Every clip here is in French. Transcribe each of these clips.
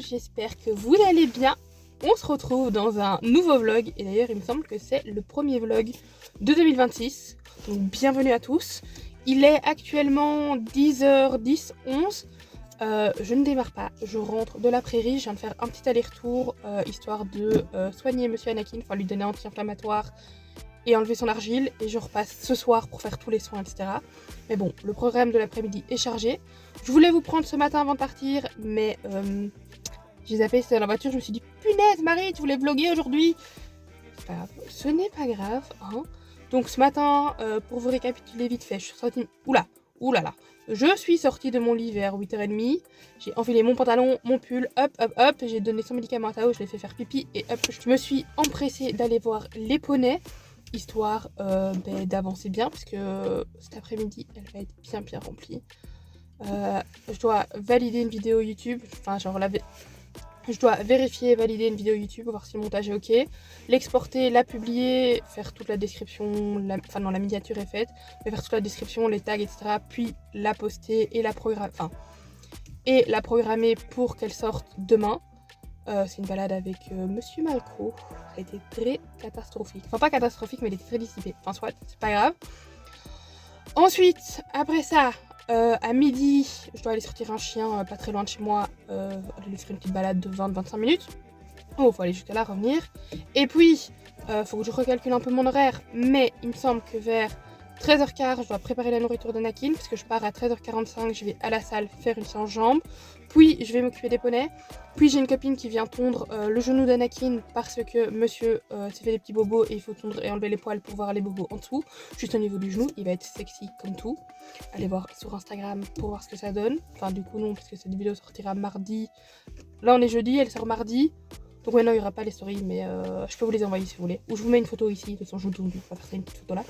j'espère que vous allez bien. On se retrouve dans un nouveau vlog et d'ailleurs il me semble que c'est le premier vlog de 2026. Donc bienvenue à tous. Il est actuellement 10h10, 11. Je ne démarre pas, je rentre de la prairie, je viens de faire un petit aller-retour histoire de soigner Monsieur Anakin, enfin lui donner un anti-inflammatoire et enlever son argile, et je repasse ce soir pour faire tous les soins, etc. Mais bon, le programme de l'après-midi est chargé. Je voulais vous prendre ce matin avant de partir, mais j'ai zappé, c'était dans la voiture, je me suis dit punaise Marie, tu voulais vlogger aujourd'hui. C'est pas grave, ce n'est pas grave, hein. Donc ce matin, pour vous récapituler vite fait, je suis sortie... Oulala. Je suis sortie de mon lit vers 8h30, j'ai enfilé mon pantalon, mon pull, hop, j'ai donné son médicament à Tao, je l'ai fait faire pipi, et hop, je me suis empressée d'aller voir les poneys, histoire d'avancer bien, parce que cet après-midi, elle va être bien remplie. Je dois valider une vidéo YouTube, enfin genre je dois vérifier et valider une vidéo YouTube, voir si le montage est ok, l'exporter, la publier, faire toute la description, enfin non, la miniature est faite, mais faire toute la description, les tags, etc. Puis la poster et la programmer pour qu'elle sorte demain. C'est une balade avec Monsieur Malcro, ça a été très catastrophique. Enfin pas catastrophique, mais il était très dissipé. Enfin soit, c'est pas grave. Ensuite, après ça, à midi, je dois aller sortir un chien pas très loin de chez moi, aller lui faire une petite balade de 20-25 minutes. Oh, faut aller jusqu'à là, revenir. Et puis, faut que je recalcule un peu mon horaire, mais il me semble que vers 13h15, je dois préparer la nourriture d'Anakin, parce que je pars à 13h45, je vais à la salle faire une séance jambes, puis je vais m'occuper des poneys, puis j'ai une copine qui vient tondre le genou d'Anakin, parce que monsieur s'est fait des petits bobos et il faut tondre et enlever les poils pour voir les bobos en dessous, juste au niveau du genou, il va être sexy comme tout. Allez voir sur Instagram pour voir ce que ça donne, enfin du coup non, parce que cette vidéo sortira mardi, là on est jeudi, elle sort mardi. Donc ouais, non, il n'y aura pas les stories, mais je peux vous les envoyer si vous voulez. Ou je vous mets une photo ici, de toute façon je vous tourne, on va faire ça une petite photo là.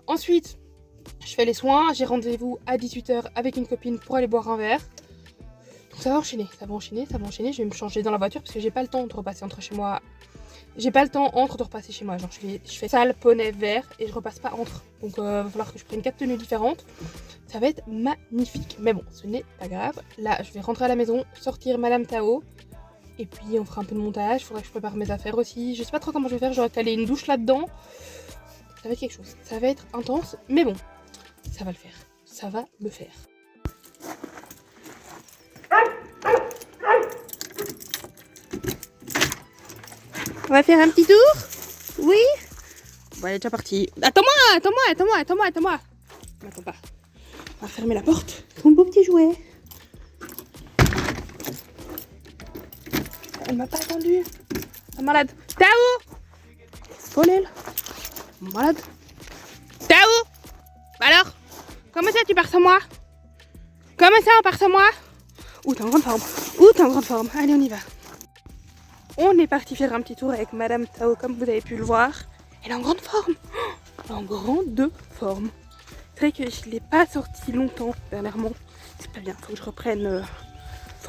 Ensuite, je fais les soins, j'ai rendez-vous à 18h avec une copine pour aller boire un verre. Donc ça va enchaîner, je vais me changer dans la voiture parce que j'ai pas le temps de repasser entre chez moi. J'ai pas le temps de repasser chez moi, genre je fais salle, poney, verre et je repasse pas entre. Donc va falloir que je prenne 4 tenues différentes. Ça va être magnifique, mais bon, ce n'est pas grave. Là, je vais rentrer à la maison, sortir Madame Tao. Et puis on fera un peu de montage, il faudra que je prépare mes affaires aussi. Je sais pas trop comment je vais faire, j'aurais calé une douche là-dedans. Ça va être quelque chose, ça va être intense, mais bon, ça va le faire, ça va le faire. On va faire un petit tour? Oui? Bon, elle est déjà partie. Attends-moi. M'attends pas. On va fermer la porte. Ton beau petit jouet. Elle m'a pas attendu. Un malade. Tao! Paulel. Malade. Tao! Alors? Comment ça tu pars sans moi? Comment ça on part sans moi? Ouh, t'es en grande forme. Allez, on y va. On est parti faire un petit tour avec Madame Tao, comme vous avez pu le voir. Elle est en grande forme. En grande forme. C'est vrai que je l'ai pas sortie longtemps dernièrement. C'est pas bien, faut que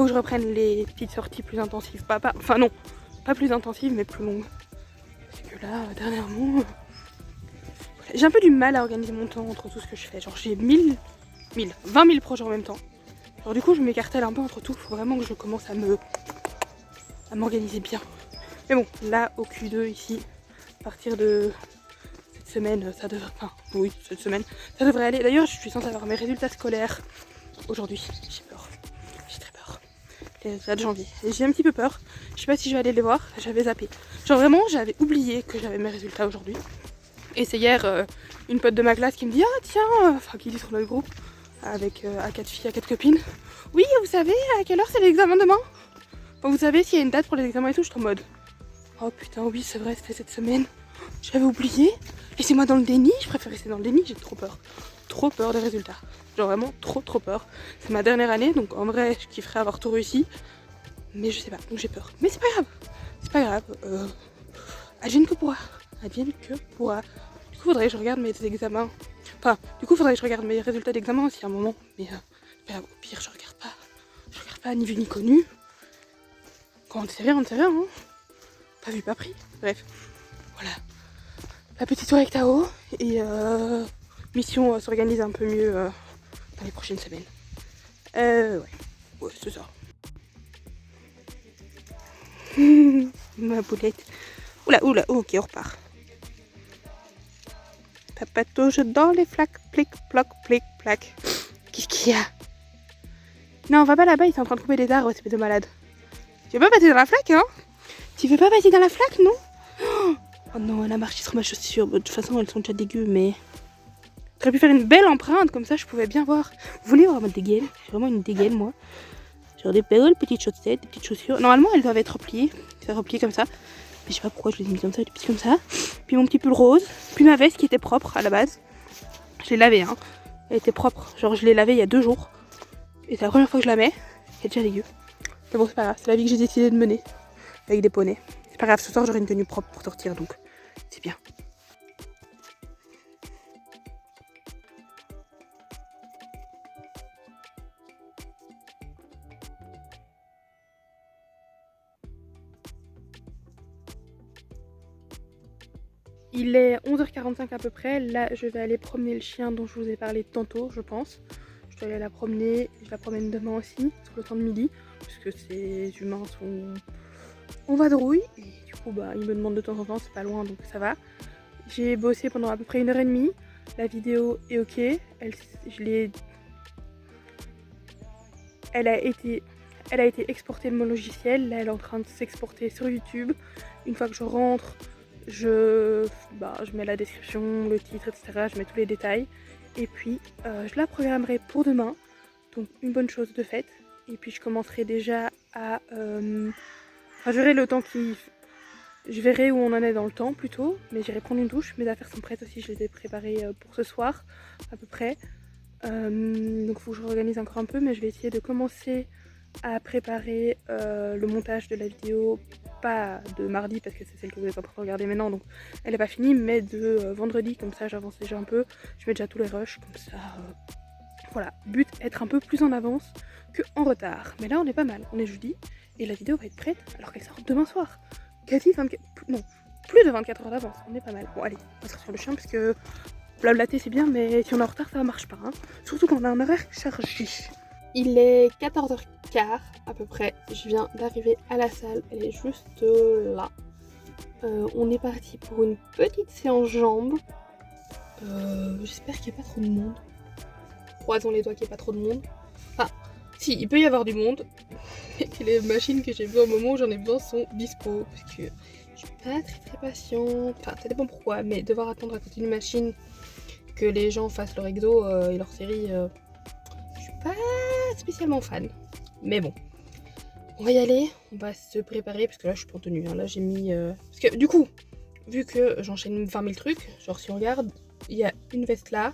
je reprenne les petites sorties plus intensives. Enfin non, pas plus intensives mais plus longues. Parce que là, dernièrement, j'ai un peu du mal à organiser mon temps entre tout ce que je fais. Genre j'ai 20 000 projets en même temps. Alors du coup je m'écartèle un peu entre tout. Faut vraiment que je commence à m'organiser bien. Mais bon, là au Q2 ici, à partir de cette semaine, ça devrait... Enfin oui, cette semaine, ça devrait aller. D'ailleurs je suis censée avoir mes résultats scolaires aujourd'hui. J'ai peur. J'ai très peur. Les résultats de janvier. Et j'ai un petit peu peur. Je sais pas si je vais aller les voir. J'avais zappé. Genre vraiment, j'avais oublié que j'avais mes résultats aujourd'hui. Et c'est hier une pote de ma classe qui me dit ah tiens, enfin qui dit sur notre groupe avec à 4 filles, à 4 copines. Oui, vous savez à quelle heure c'est l'examen demain? Enfin, vous savez s'il y a une date pour les examens et tout. Je suis en mode oh putain oui c'est vrai c'était cette semaine. J'avais oublié. Laissez-moi dans le déni. Je préfère rester dans le déni. J'ai trop peur. Trop peur des résultats. Genre vraiment trop peur. C'est ma dernière année donc en vrai je kifferais avoir tout réussi. Mais je sais pas, donc j'ai peur. Mais c'est pas grave. C'est pas grave. Advienne que pourra. Advienne que pourra. Du coup faudrait que je regarde mes examens. Enfin, du coup faudrait que je regarde mes résultats d'examen aussi à un moment. Mais au pire je regarde pas. Je regarde pas ni vu ni connu. Quand on ne sait rien, hein. Pas vu, pas pris. Bref. Voilà. La petite soirée avec Tao. Et mission s'organise un peu mieux dans les prochaines semaines. Ouais, c'est ça. Ma boulette. Oula, oula, ok, on repart. Ça patauge dans les flaques, plic, ploc, plic, plac. Qu'est-ce qu'il y a? Non, va pas là-bas, il est en train de couper des arbres, espèce de malade. Tu veux pas passer dans la flaque, hein? Tu veux pas passer dans la flaque, non? Oh non, elle a marché sur ma chaussure. De toute façon, elles sont déjà dégueu, mais... J'aurais pu faire une belle empreinte, comme ça je pouvais bien voir. Vous voulez voir ma dégaine? J'ai vraiment une dégaine, moi. Genre des belles petites chaussettes, des petites chaussures. Normalement, elles doivent être repliées. C'est replié comme ça. Mais je sais pas pourquoi je les ai mis comme ça, depuis comme ça. Puis mon petit pull rose. Puis ma veste qui était propre à la base. Je l'ai lavée, hein. Elle était propre. Genre, je l'ai lavée il y a 2 jours. Et c'est la première fois que je la mets. Elle est déjà dégueu. Mais bon, c'est pas grave. C'est la vie que j'ai décidé de mener. Avec des poneys. C'est pas grave, ce soir j'aurai une tenue propre pour sortir, donc c'est bien. Il est 11h45 à peu près. Là, je vais aller promener le chien dont je vous ai parlé tantôt, je pense. Je dois aller la promener. Je la promène demain aussi, sur le temps de midi. Parce que ces humains sont en vadrouille. Et du coup, bah, ils me demandent de temps en temps, c'est pas loin, donc ça va. J'ai bossé pendant à peu près 1h30. La vidéo est ok. Elle a été exportée de mon logiciel. Là, elle est en train de s'exporter sur YouTube. Une fois que je rentre, je mets la description, le titre, etc. Je mets tous les détails. Et puis, je la programmerai pour demain. Donc, une bonne chose de faite. Et puis, je commencerai déjà à... je verrai le temps qui... Je verrai où on en est dans le temps plutôt. Mais j'irai prendre une douche. Mes affaires sont prêtes aussi. Je les ai préparées pour ce soir, à peu près. Donc, il faut que je réorganise encore un peu. Mais je vais essayer de commencer à préparer le montage de la vidéo, pas de mardi parce que c'est celle que vous êtes en train de regarder maintenant, donc elle n'est pas finie, mais de vendredi, comme ça j'avance déjà un peu, je mets déjà tous les rushs, comme ça, voilà, but être un peu plus en avance que en retard. Mais là on est pas mal, on est jeudi, et la vidéo va être prête alors qu'elle sort demain soir, quasi 24, non, plus de 24 heures d'avance, on est pas mal. Bon allez, on va sur le chien parce que blablater c'est bien, mais si on est en retard ça marche pas, hein. Surtout quand on a un horaire chargé. Il est 14h15 à peu près, je viens d'arriver à la salle, elle est juste là. On est parti pour une petite séance jambes. J'espère qu'il n'y a pas trop de monde. Croisons les doigts qu'il n'y ait pas trop de monde. Enfin, si, il peut y avoir du monde. Et que les machines que j'ai besoin au moment où j'en ai besoin sont dispo. Parce que je suis pas très patiente. Enfin, ça dépend pourquoi, mais devoir attendre à côté d'une machine que les gens fassent leur exo et leur série, je suis pas spécialement fan, mais bon, on va y aller, on va se préparer parce que là je suis pas en tenue, hein. Là j'ai mis parce que du coup, vu que j'enchaîne 20 000 trucs, genre si on regarde, il y a une veste là,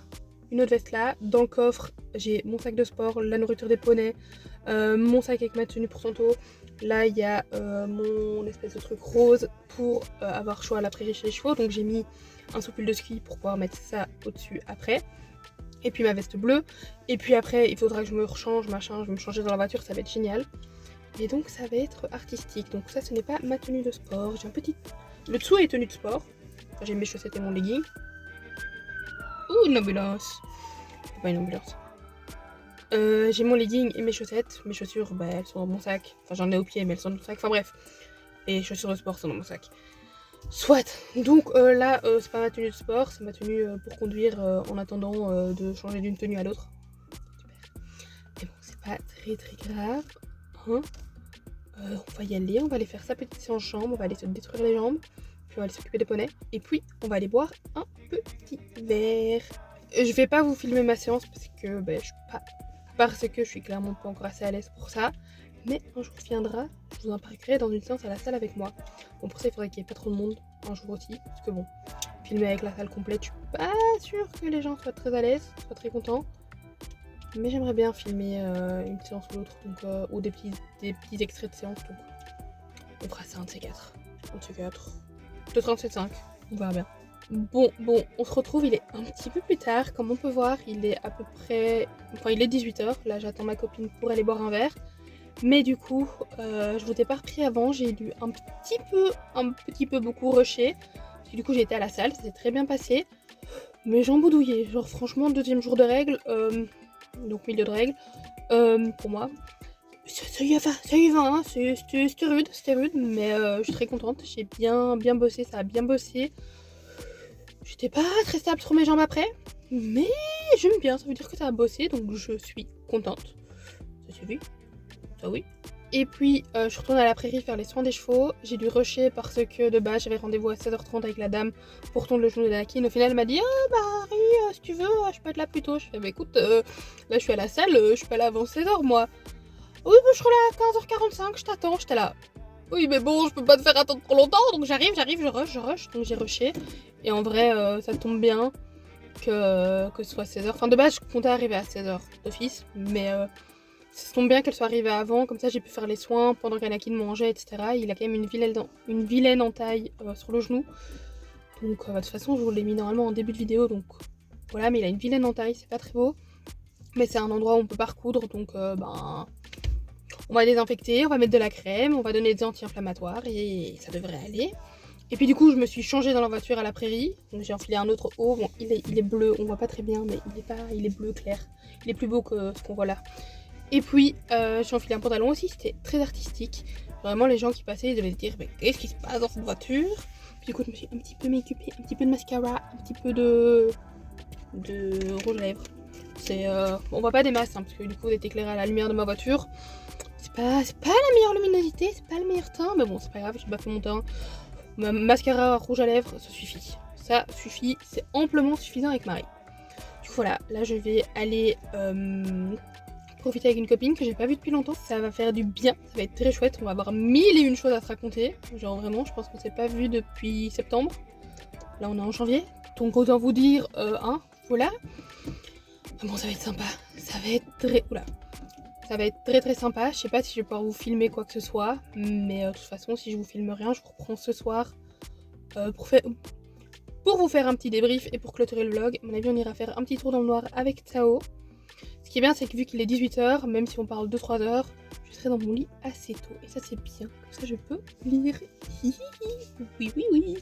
une autre veste là, dans le coffre j'ai mon sac de sport, la nourriture des poneys, mon sac avec ma tenue pour tantôt, là il y a mon espèce de truc rose pour avoir chaud à la prairie chez les chevaux, donc j'ai mis un soupule de ski pour pouvoir mettre ça au dessus après. Et puis ma veste bleue, et puis après il faudra que je me rechange, machin, je vais me changer dans la voiture, ça va être génial. Et donc ça va être artistique, donc ça ce n'est pas ma tenue de sport, j'ai un petit... Le dessous est tenue de sport, j'ai mes chaussettes et mon legging. Ouh, une ambulance. C'est pas une ambulance. J'ai mon legging et mes chaussettes, mes chaussures, bah elles sont dans mon sac, enfin j'en ai au pied mais elles sont dans mon sac, enfin bref. Et les chaussures de sport sont dans mon sac. Soit, donc là c'est pas ma tenue de sport, c'est ma tenue pour conduire en attendant de changer d'une tenue à l'autre. Super. Mais bon, c'est pas très grave. Hein, on va y aller, on va aller faire sa petite séance jambes, on va aller se détruire les jambes, puis on va aller s'occuper des poneys, et puis on va aller boire un petit verre. Je vais pas vous filmer ma séance parce que je suis pas... Parce que je suis clairement pas encore assez à l'aise pour ça. Mais un jour viendra, je vous embarquerai dans une séance à la salle avec moi. Bon, pour ça, il faudrait qu'il n'y ait pas trop de monde un jour aussi. Parce que bon, filmer avec la salle complète, je suis pas sûre que les gens soient très à l'aise, soient très contents. Mais j'aimerais bien filmer une séance ou l'autre, donc ou des petits extraits de séance. Donc on fera ça un de ces quatre. Un de ces quatre. De 37,5. On verra bien. Bon, on se retrouve, il est un petit peu plus tard. Comme on peut voir, il est à peu près... Enfin, il est 18h. Là, j'attends ma copine pour aller boire un verre. Mais du coup, je vous ai pas repris avant, j'ai dû un petit peu beaucoup rusher. Parce que du coup j'ai été à la salle, ça s'est très bien passé. Mais j'en boudouillais, genre franchement 2e jour de règles, donc milieu de règles, pour moi. Ça y va, hein. C'était rude, mais je suis très contente. J'ai bien bossé, ça a bien bossé. J'étais pas très stable sur mes jambes après, mais j'aime bien, ça veut dire que ça a bossé, donc je suis contente. Ça suffit, ça oui. Et puis, je retourne à la prairie faire les soins des chevaux. J'ai dû rusher parce que de base, j'avais rendez-vous à 16h30 avec la dame pour tourner le genou d'Anakin. Au final, elle m'a dit « bah Harry, si tu veux, je peux être là plus tôt. » Je fais « bah écoute, là je suis à la salle, je suis pas là avant 16h moi. » « Oui, bah, je serai là à 15h45, je t'attends. » J'étais là « oui, mais bon, je peux pas te faire attendre trop longtemps. » Donc j'arrive, je rush. Donc j'ai rushé. Et en vrai, ça tombe bien que ce soit 16h. Enfin, de base, je comptais arriver à 16h d'office, mais ça tombe bien qu'elle soit arrivée avant, comme ça j'ai pu faire les soins pendant qu'Anakin mangeait, etc. Il a quand même une vilaine entaille sur le genou. Donc de toute façon je vous l'ai mis normalement en début de vidéo, donc voilà, mais il a une vilaine entaille, c'est pas très beau. Mais c'est un endroit où on peut pas recoudre, donc on va désinfecter, on va mettre de la crème, on va donner des anti-inflammatoires et ça devrait aller. Et puis du coup je me suis changée dans la voiture à la prairie, donc j'ai enfilé un autre haut, bon il est bleu, on voit pas très bien mais il est bleu clair, il est plus beau que ce qu'on voit là. Et puis, j'ai enfilé un pantalon aussi, c'était très artistique. Vraiment, les gens qui passaient, ils devaient se dire mais qu'est-ce qui se passe dans cette voiture? Puis du coup, je me suis un petit peu make-upée, un petit peu de mascara, un petit peu de rouge à lèvres. On voit pas des masses, hein, parce que du coup, d'être éclairé à la lumière de ma voiture, c'est pas la meilleure luminosité, c'est pas le meilleur teint, mais bon, c'est pas grave, j'ai pas fait mon teint. Ma mascara rouge à lèvres, ça suffit. Ça suffit, c'est amplement suffisant avec Marie. Du coup, voilà, là, je vais aller profiter avec une copine que j'ai pas vue depuis longtemps. Ça va faire du bien, ça va être très chouette. On va avoir 1001 choses à se raconter. Genre vraiment, je pense qu'on s'est pas vu depuis septembre. Là, on est en janvier. Donc autant vous dire, voilà. Bon, ça va être sympa. Ça va être très... Oula. Ça va être très sympa. Je sais pas si je vais pouvoir vous filmer quoi que ce soit. Mais de toute façon, si je vous filme rien, je vous reprends ce soir pour vous faire un petit débrief et pour clôturer le vlog. À mon avis, on ira faire un petit tour dans le noir avec Tsao. Ce qui est bien, c'est que vu qu'il est 18h, même si on parle 2-3 heures, je serai dans mon lit assez tôt. Et ça, c'est bien. Comme ça, je peux lire. Oui.